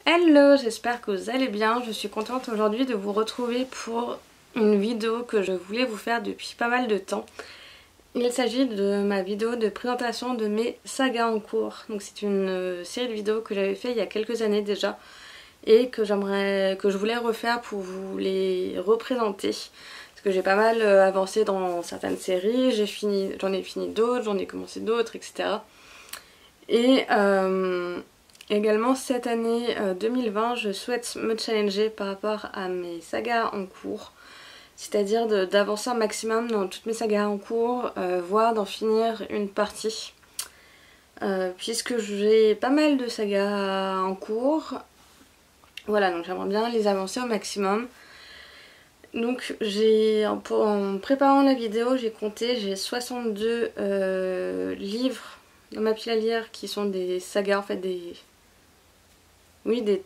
Hello, j'espère que vous allez bien. Je suis contente aujourd'hui de vous retrouver pour une vidéo que je voulais vous faire depuis pas mal de temps. Il s'agit de ma vidéo de présentation de mes sagas en cours. Donc c'est une série de vidéos que j'avais fait il y a quelques années déjà et que je voulais refaire pour vous les représenter. Parce que j'ai pas mal avancé dans certaines séries, j'en ai fini d'autres, j'en ai commencé d'autres, etc. Et également cette année 2020, je souhaite me challenger par rapport à mes sagas en cours. C'est-à-dire d'avancer un maximum dans toutes mes sagas en cours, voire d'en finir une partie. Puisque j'ai pas mal de sagas en cours. Voilà, donc j'aimerais bien les avancer au maximum. Donc en préparant la vidéo, j'ai compté, j'ai 62 livres dans ma pile à lire qui sont des sagas, en fait des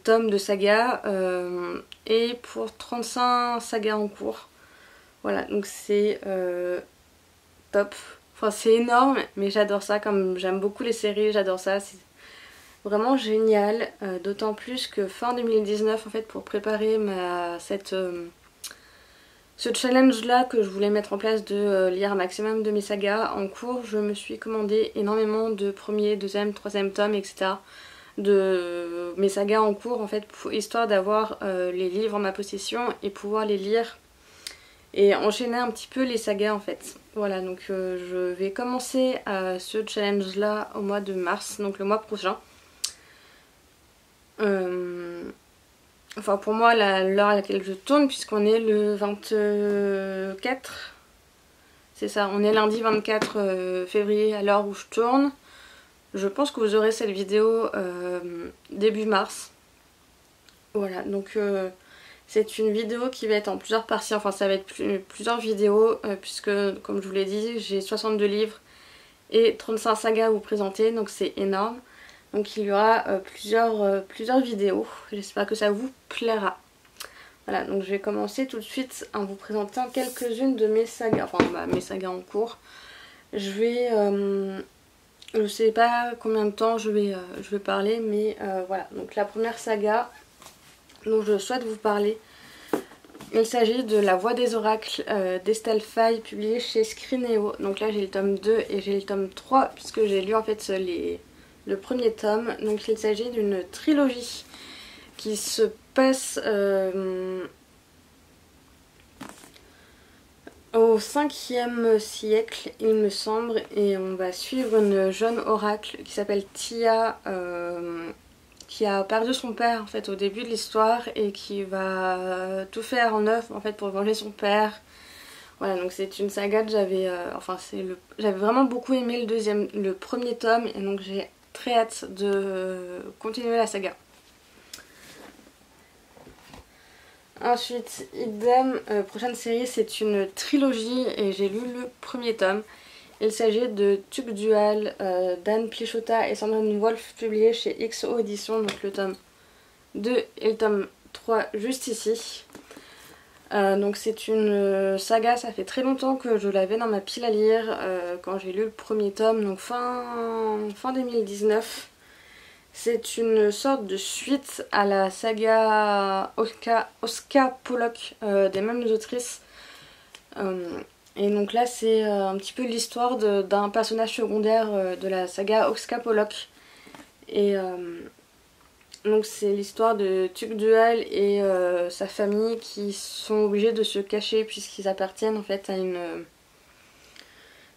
tomes de sagas, et pour 35 sagas en cours. Voilà, donc c'est top. Enfin c'est énorme, mais j'adore ça, comme j'aime beaucoup les séries, j'adore ça, c'est vraiment génial. D'autant plus que fin 2019, en fait, pour préparer ce challenge là que je voulais mettre en place de lire un maximum de mes sagas en cours, je me suis commandé énormément de premier, deuxième, troisième tomes, etc. de mes sagas en cours, en fait, histoire d'avoir les livres en ma possession et pouvoir les lire et enchaîner un petit peu les sagas, en fait. Voilà, donc je vais commencer ce challenge là au mois de mars, donc le mois prochain. Enfin pour moi l'heure à laquelle je tourne, puisqu'on est le 24, c'est ça, on est lundi 24 février à l'heure où je tourne. Je pense que vous aurez cette vidéo début mars. Voilà, donc c'est une vidéo qui va être en plusieurs parties, enfin ça va être plusieurs vidéos, puisque comme je vous l'ai dit, j'ai 62 livres et 35 sagas à vous présenter, donc c'est énorme. Donc il y aura plusieurs vidéos, j'espère que ça vous plaira. Voilà, donc je vais commencer tout de suite en vous présentant quelques-unes de mes sagas, enfin mes sagas en cours. Je sais pas combien de temps je vais parler, mais voilà. Donc la première saga dont je souhaite vous parler, il s'agit de La Voix des Oracles d'Estelle Faye, publiée chez Scrinéo. Donc là j'ai le tome 2 et j'ai le tome 3, puisque j'ai lu en fait le premier tome. Donc il s'agit d'une trilogie qui se passe au 5e siècle, il me semble, et on va suivre une jeune oracle qui s'appelle Tia, qui a perdu son père en fait au début de l'histoire et qui va tout faire en œuvre en fait pour venger son père. Voilà, donc c'est une saga que j'avais vraiment beaucoup aimé le premier tome, et donc j'ai très hâte de continuer la saga. Ensuite, idem, prochaine série, c'est une trilogie et j'ai lu le premier tome. Il s'agit de Tuc Dual d'Anne Plichota et Sandrine Wolf, publié chez XO Éditions, donc le tome 2 et le tome 3 juste ici. Donc c'est une saga, ça fait très longtemps que je l'avais dans ma pile à lire quand j'ai lu le premier tome, donc fin 2019. C'est une sorte de suite à la saga Oscar Pollock des mêmes autrices. Et donc là c'est un petit peu l'histoire d'un personnage secondaire de la saga Oscar Pollock. Et donc c'est l'histoire de Tuc Dual et sa famille qui sont obligés de se cacher puisqu'ils appartiennent en fait à une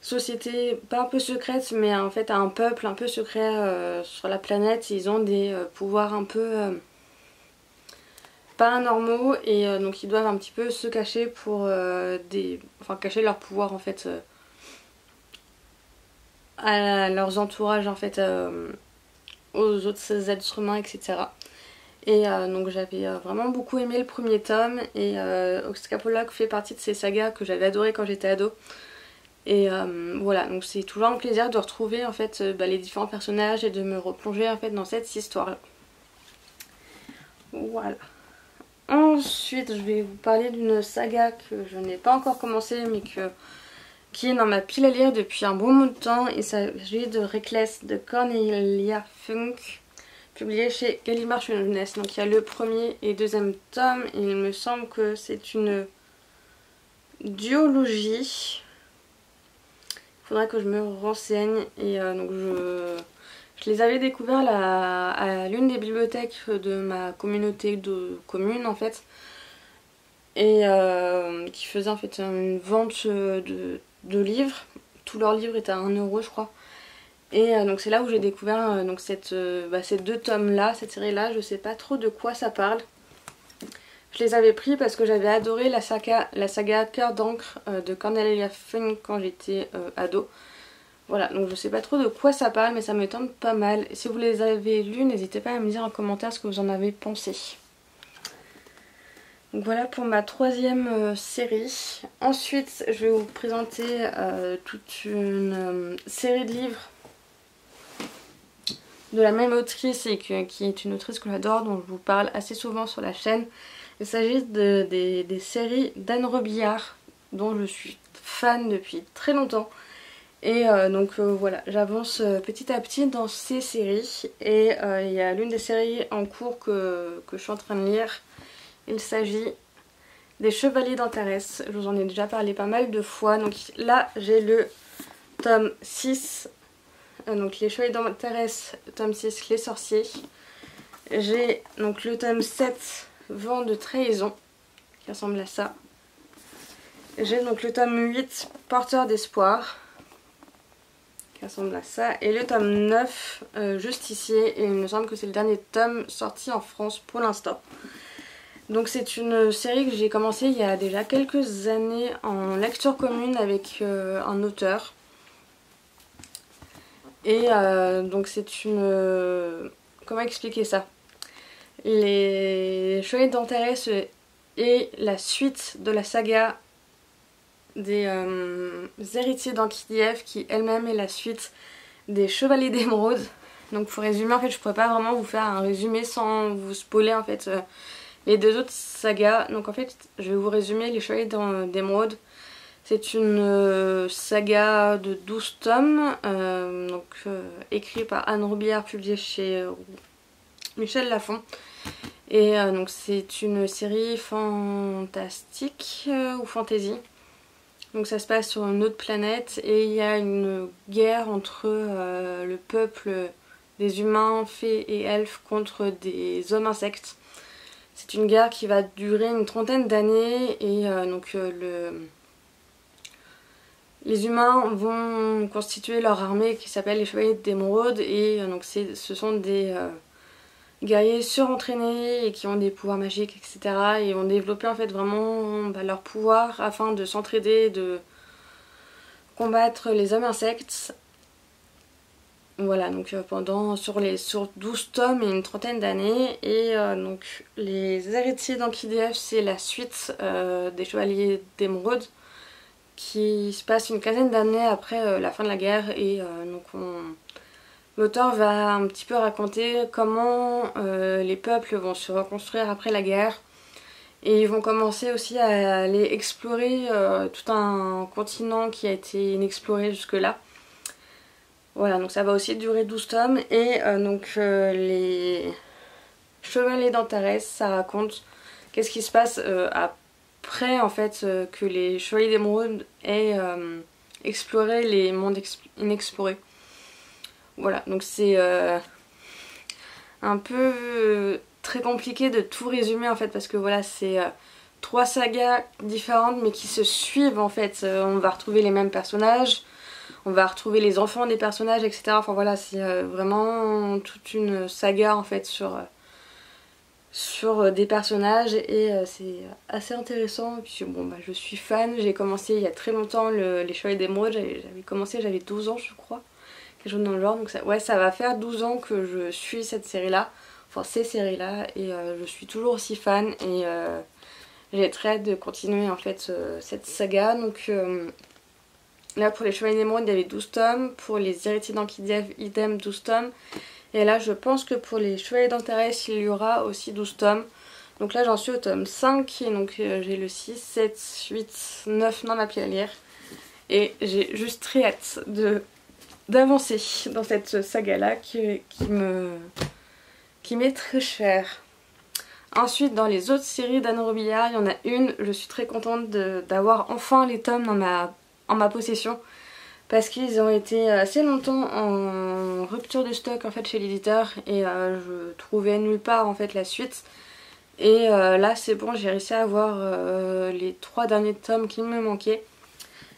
société pas un peu secrète, mais en fait à un peuple un peu secret sur la planète. Ils ont des pouvoirs un peu paranormaux, et donc ils doivent un petit peu se cacher pour cacher leur pouvoir en fait à leurs entourages, en fait aux autres êtres humains, etc. Et donc j'avais vraiment beaucoup aimé le premier tome, et Oscar Pollock fait partie de ces sagas que j'avais adoré quand j'étais ado. Et voilà, donc c'est toujours un plaisir de retrouver en fait les différents personnages et de me replonger en fait dans cette histoire là. Voilà. Ensuite je vais vous parler d'une saga que je n'ai pas encore commencé, mais qui est dans ma pile à lire depuis un bon bout de temps. Il s'agit de Reckless de Cornelia Funk, publié chez Gallimard Jeunesse. Donc il y a le premier et deuxième tome, et il me semble que c'est une duologie. Il faudra que je me renseigne. Et donc je les avais découverts à l'une des bibliothèques de ma communauté de communes en fait. Et qui faisait en fait une vente de livres. Tous leurs livres étaient à 1 € je crois. Et donc c'est là où j'ai découvert donc ces 2 tomes là, cette série là. Je sais pas trop de quoi ça parle. Je les avais pris parce que j'avais adoré la saga Cœur d'encre de Cornelia Funke quand j'étais ado. Voilà, donc je sais pas trop de quoi ça parle, mais ça me tente pas mal. Si vous les avez lus, n'hésitez pas à me dire en commentaire ce que vous en avez pensé. Donc voilà pour ma 3e série. Ensuite, je vais vous présenter toute une série de livres de la même autrice et qui est une autrice que j'adore, dont je vous parle assez souvent sur la chaîne. Il s'agit des séries d'Anne Robillard, dont je suis fan depuis très longtemps. Et voilà, j'avance petit à petit dans ces séries. Et il y a l'une des séries en cours que je suis en train de lire. Il s'agit des Chevaliers d'Antares. Je vous en ai déjà parlé pas mal de fois. Donc là, j'ai le tome 6. Donc les Chevaliers d'Antares, tome 6, les sorciers. J'ai donc le tome 7, Vent de trahison, qui ressemble à ça. J'ai donc le tome 8, Porteur d'espoir, qui ressemble à ça. Et le tome 9, Justicier. Et il me semble que c'est le dernier tome sorti en France pour l'instant. Donc c'est une série que j'ai commencé il y a déjà quelques années en lecture commune avec un auteur. Et donc c'est une... comment expliquer ça? Les Chevaliers d'Antares est la suite de la saga des héritiers d'Ankh-Kiev, qui elle-même est la suite des Chevaliers d'Émeraude. Donc pour résumer, en fait je pourrais pas vraiment vous faire un résumé sans vous spoiler en fait les 2 autres sagas. Donc en fait je vais vous résumer les Chevaliers d'Émeraude. C'est une saga de 12 tomes, écrit par Anne Robillard, publiée chez Michel Lafon. Et donc c'est une série fantastique ou fantasy. Donc ça se passe sur une autre planète et il y a une guerre entre le peuple des humains, fées et elfes contre des hommes insectes. C'est une guerre qui va durer une 30aine d'années et les humains vont constituer leur armée qui s'appelle les Chevaliers d'Émeraude. Et donc ce sont des guerriers surentraînés et qui ont des pouvoirs magiques, etc. Et vont développer en fait vraiment leur pouvoir afin de s'entraider et de combattre les hommes insectes. Voilà, donc sur 12 tomes et une 30aine d'années. Et donc les héritiers d'Ankh-Kiev, c'est la suite des Chevaliers d'Émeraude, qui se passe une 15aine d'années après la fin de la guerre. Et l'auteur va un petit peu raconter comment les peuples vont se reconstruire après la guerre. Et ils vont commencer aussi à aller explorer tout un continent qui a été inexploré jusque-là. Voilà, donc ça va aussi durer 12 tomes. Et les Chevaliers d'Antares, ça raconte qu'est-ce qui se passe après en fait que les Chevaliers d'Émeraude aient exploré les mondes inexplorés. Voilà, donc c'est un peu très compliqué de tout résumer en fait, parce que voilà, c'est 3 sagas différentes mais qui se suivent en fait. On va retrouver les mêmes personnages, on va retrouver les enfants des personnages, etc. Enfin voilà, c'est vraiment toute une saga en fait sur des personnages. Et c'est assez intéressant. Et puis bon, je suis fan, j'ai commencé il y a très longtemps les Chevaliers d'Émeraude, j'avais 12 ans je crois, quelque chose dans le genre. Donc ça va faire 12 ans que je suis cette série là, enfin ces séries là, et je suis toujours aussi fan. Et j'ai très hâte de continuer en fait cette saga. Donc là pour les Chevaliers d'Émeraude il y avait 12 tomes, pour les héritiers d'Ankh-Kiev idem 12 tomes. Et là je pense que pour les Chevaliers d'Antares il y aura aussi 12 tomes. Donc là j'en suis au tome 5 et donc j'ai le 6, 7, 8, 9 dans ma pile à lire. Et j'ai juste très hâte d'avancer dans cette saga là qui me qui m'est très chère. Ensuite, dans les autres séries d'Anne Robillard, il y en a une, je suis très contente d'avoir enfin les tomes en ma possession. Parce qu'ils ont été assez longtemps en rupture de stock en fait chez l'éditeur et je trouvais nulle part en fait la suite. Et là c'est bon, j'ai réussi à avoir les 3 derniers tomes qui me manquaient.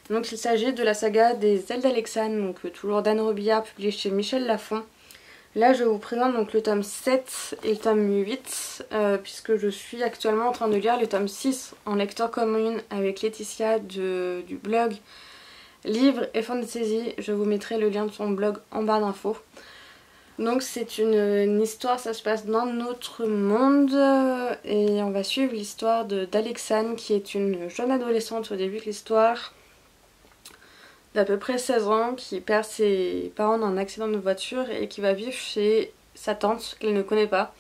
Donc il s'agit de la saga des ailes d'Alexandre, donc toujours d'Anne Robillard, publié chez Michel Lafon. Là je vous présente donc le tome 7 et le tome 8 puisque je suis actuellement en train de lire le tome 6 en lecteur commune avec Laetitia du blog Livre et Fantasy. Je vous mettrai le lien de son blog en barre d'infos. Donc c'est une histoire, ça se passe dans notre monde et on va suivre l'histoire d'Alexandre qui est une jeune adolescente au début de l'histoire d'à peu près 16 ans qui perd ses parents dans un accident de voiture et qui va vivre chez sa tante qu'elle ne connaît pas.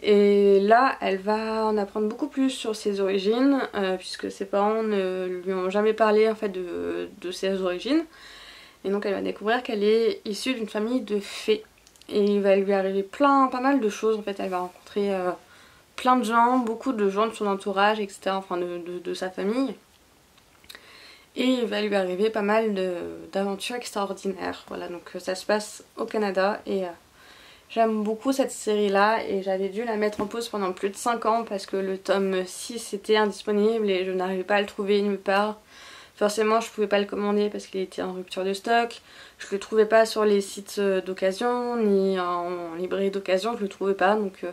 Et là elle va en apprendre beaucoup plus sur ses origines puisque ses parents ne lui ont jamais parlé en fait de ses origines. Et donc elle va découvrir qu'elle est issue d'une famille de fées. Et il va lui arriver pas mal de choses en fait. Elle va rencontrer plein de gens, beaucoup de gens de son entourage, etc. Enfin de sa famille. Et il va lui arriver pas mal d'aventures extraordinaires. Voilà, donc ça se passe au Canada et j'aime beaucoup cette série là et j'avais dû la mettre en pause pendant plus de 5 ans parce que le tome 6 était indisponible et je n'arrivais pas à le trouver nulle part. Forcément je pouvais pas le commander parce qu'il était en rupture de stock, je le trouvais pas sur les sites d'occasion ni en librairie d'occasion, je le trouvais pas donc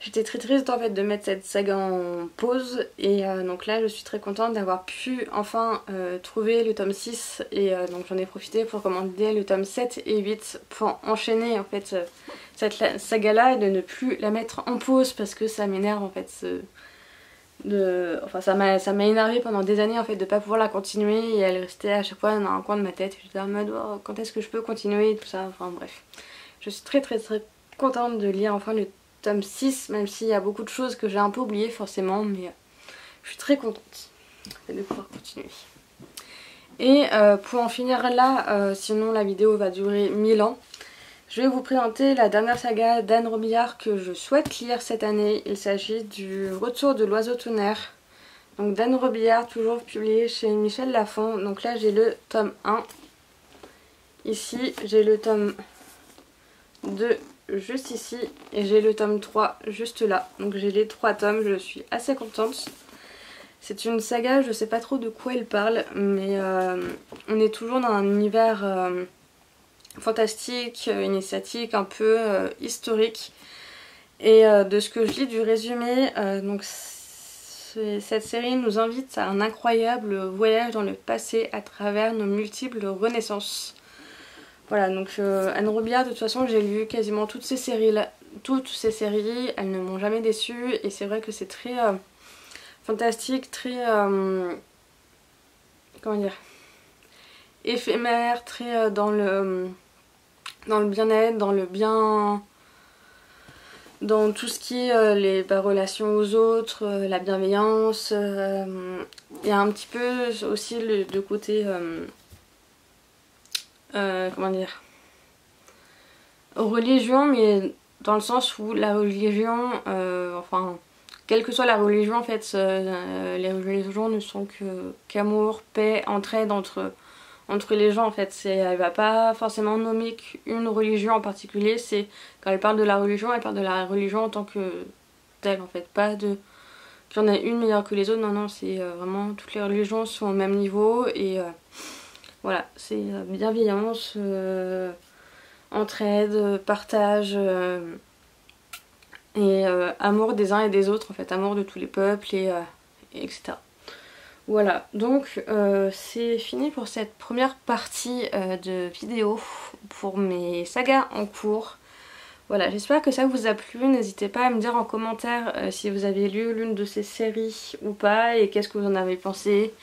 j'étais très triste en fait de mettre cette saga en pause et donc là je suis très contente d'avoir pu enfin trouver le tome 6 et donc j'en ai profité pour commander le tome 7 et 8 pour enchaîner en fait cette saga là et de ne plus la mettre en pause parce que ça m'énerve en fait enfin ça m'a énervé pendant des années en fait de pas pouvoir la continuer et elle restait à chaque fois dans un coin de ma tête et j'étais en mode oh, quand est-ce que je peux continuer et tout ça, enfin bref. Je suis très contente de lire enfin le tome 6 même s'il y a beaucoup de choses que j'ai un peu oubliées forcément mais je suis très contente de pouvoir continuer. Et pour en finir là, sinon la vidéo va durer 1000 ans. Je vais vous présenter la dernière saga d'Anne Robillard que je souhaite lire cette année. Il s'agit du Retour de l'oiseau tonnerre. Donc d'Anne Robillard, toujours publié chez Michel Lafon. Donc là j'ai le tome 1. Ici j'ai le tome 2 juste ici. Et j'ai le tome 3 juste là. Donc j'ai les 3 tomes, je suis assez contente. C'est une saga, je sais pas trop de quoi elle parle. Mais on est toujours dans un univers... fantastique, initiatique, un peu historique. Et de ce que je lis du résumé, donc cette série nous invite à un incroyable voyage dans le passé à travers nos multiples renaissances. Voilà, donc Anne Robillard, de toute façon j'ai lu quasiment toutes ces séries, elles ne m'ont jamais déçue et c'est vrai que c'est très fantastique, très comment dire, éphémère, très dans le bien-être, dans le bien, dans tout ce qui est les relations aux autres, la bienveillance. Il y a un petit peu aussi le côté, comment dire, religion, mais dans le sens où la religion, enfin, quelle que soit la religion en fait, les religions ne sont qu'amour, paix, entraide entre les gens en fait. Elle va pas forcément nommer qu'une religion en particulier, c'est quand elle parle de la religion, elle parle de la religion en tant que telle en fait, pas de qu'il y en a une meilleure que les autres, non non, c'est vraiment toutes les religions sont au même niveau et voilà, c'est bienveillance, entraide, partage et amour des uns et des autres en fait, amour de tous les peuples et etc. Voilà, donc c'est fini pour cette première partie de vidéo pour mes sagas en cours. Voilà, j'espère que ça vous a plu. N'hésitez pas à me dire en commentaire si vous avez lu l'une de ces séries ou pas et qu'est-ce que vous en avez pensé,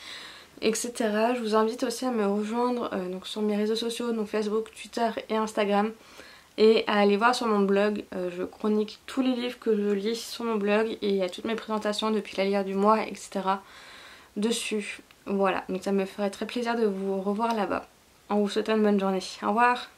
etc. Je vous invite aussi à me rejoindre donc sur mes réseaux sociaux, donc Facebook, Twitter et Instagram. Et à aller voir sur mon blog, je chronique tous les livres que je lis sur mon blog et il y a toutes mes présentations depuis la lire du mois, etc. dessus. Voilà, donc ça me ferait très plaisir de vous revoir là-bas. En vous souhaitant une bonne journée. Au revoir!